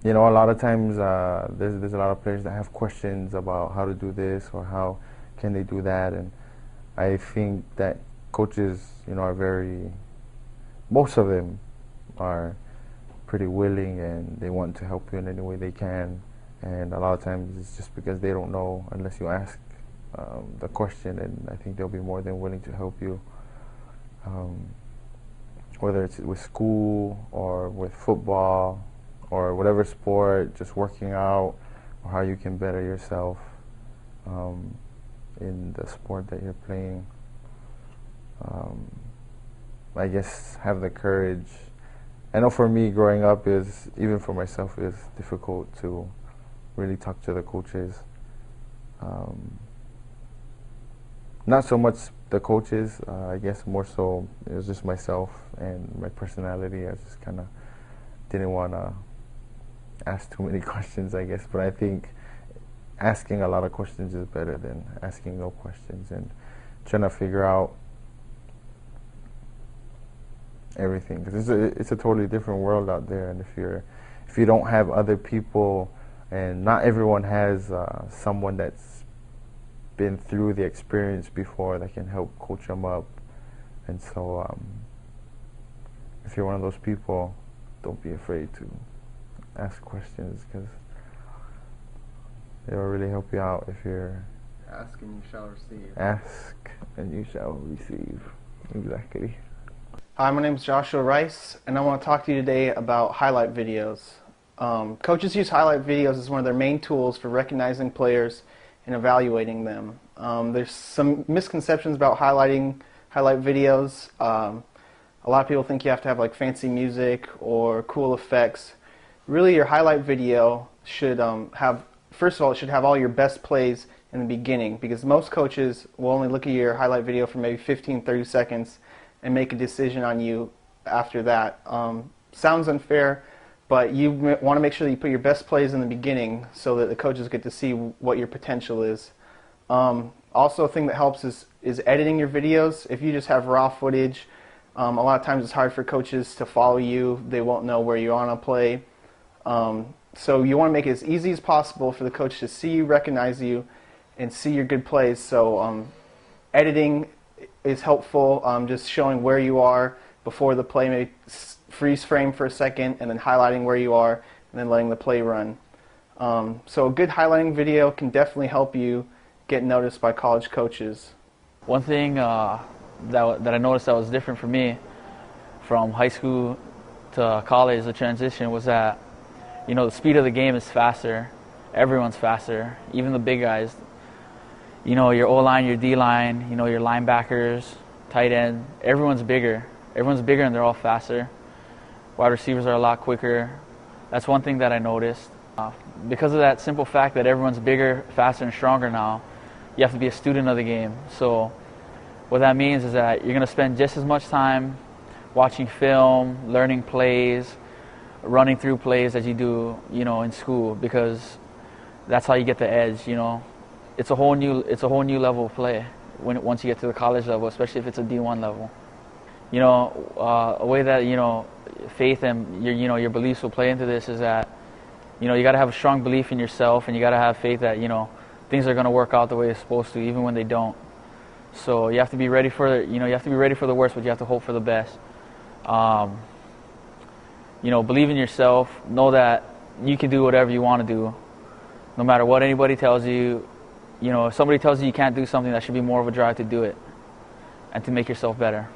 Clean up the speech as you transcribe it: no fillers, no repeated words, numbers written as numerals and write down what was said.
You know, a lot of times there's a lot of players that have questions about how to do this or how can they do that, and I think that coaches, you know, are most of them are pretty willing and they want to help you in any way they can. And a lot of times it's just because they don't know unless you ask the question, and I think they'll be more than willing to help you. Um, Whether it's with school or with football or whatever sport, just working out or how you can better yourself in the sport that you're playing. I guess have the courage. I know for me, growing up even for myself, is difficult to really talk to the coaches. Not so much the coaches, I guess more so it was just myself and my personality. I just kind of didn't want to ask too many questions, I guess. But I think asking a lot of questions is better than asking no questions and trying to figure out everything, because it's a totally different world out there. And if you don't have other people, and not everyone has someone that's been through the experience before that can help coach them up. And so if you're one of those people, don't be afraid to ask questions, because it will really help you out. If you're Ask and you shall receive. ask and you shall receive. Exactly. Hi, my name is Joshua Rice, and I want to talk to you today about highlight videos. Coaches use highlight videos as one of their main tools for recognizing players and evaluating them. There's some misconceptions about highlight videos. A lot of people think you have to have like fancy music or cool effects. Really, your highlight video should first of all, it should have all your best plays in the beginning, because most coaches will only look at your highlight video for maybe 15-30 seconds and make a decision on you after that. Sounds unfair, but you want to make sure that you put your best plays in the beginning so that the coaches get to see what your potential is. Also, a thing that helps is editing your videos. If you just have raw footage, a lot of times it's hard for coaches to follow you. They won't know where you're on a play. So you want to make it as easy as possible for the coach to see you, recognize you, and see your good plays. So editing is helpful, just showing where you are before the play, maybe freeze frame for a second, and then highlighting where you are, and then letting the play run. So a good highlighting video can definitely help you get noticed by college coaches. One thing that I noticed that was different for me from high school to college, the transition, was that, you know, the speed of the game is faster. Everyone's faster, even the big guys. You know, your O-line, your D-line, you know, your linebackers, tight end, everyone's bigger. Everyone's bigger and they're all faster. Wide receivers are a lot quicker. That's one thing that I noticed. Because of that simple fact that everyone's bigger, faster, and stronger now, you have to be a student of the game. So what that means is that you're going to spend just as much time watching film, learning plays, running through plays as you do, you know, in school, because that's how you get the edge, you know. It's a whole new level of play once you get to the college level, especially if it's a D1 level. You know, a way that, you know, faith and your beliefs will play into this is that, you know, you got to have a strong belief in yourself, and you got to have faith that, you know, things are going to work out the way it's supposed to, even when they don't. So you have to be ready for, you know, you have to be ready for the worst, but you have to hope for the best. You know, believe in yourself. Know that you can do whatever you want to do, no matter what anybody tells you. You know, if somebody tells you you can't do something, that should be more of a drive to do it and to make yourself better.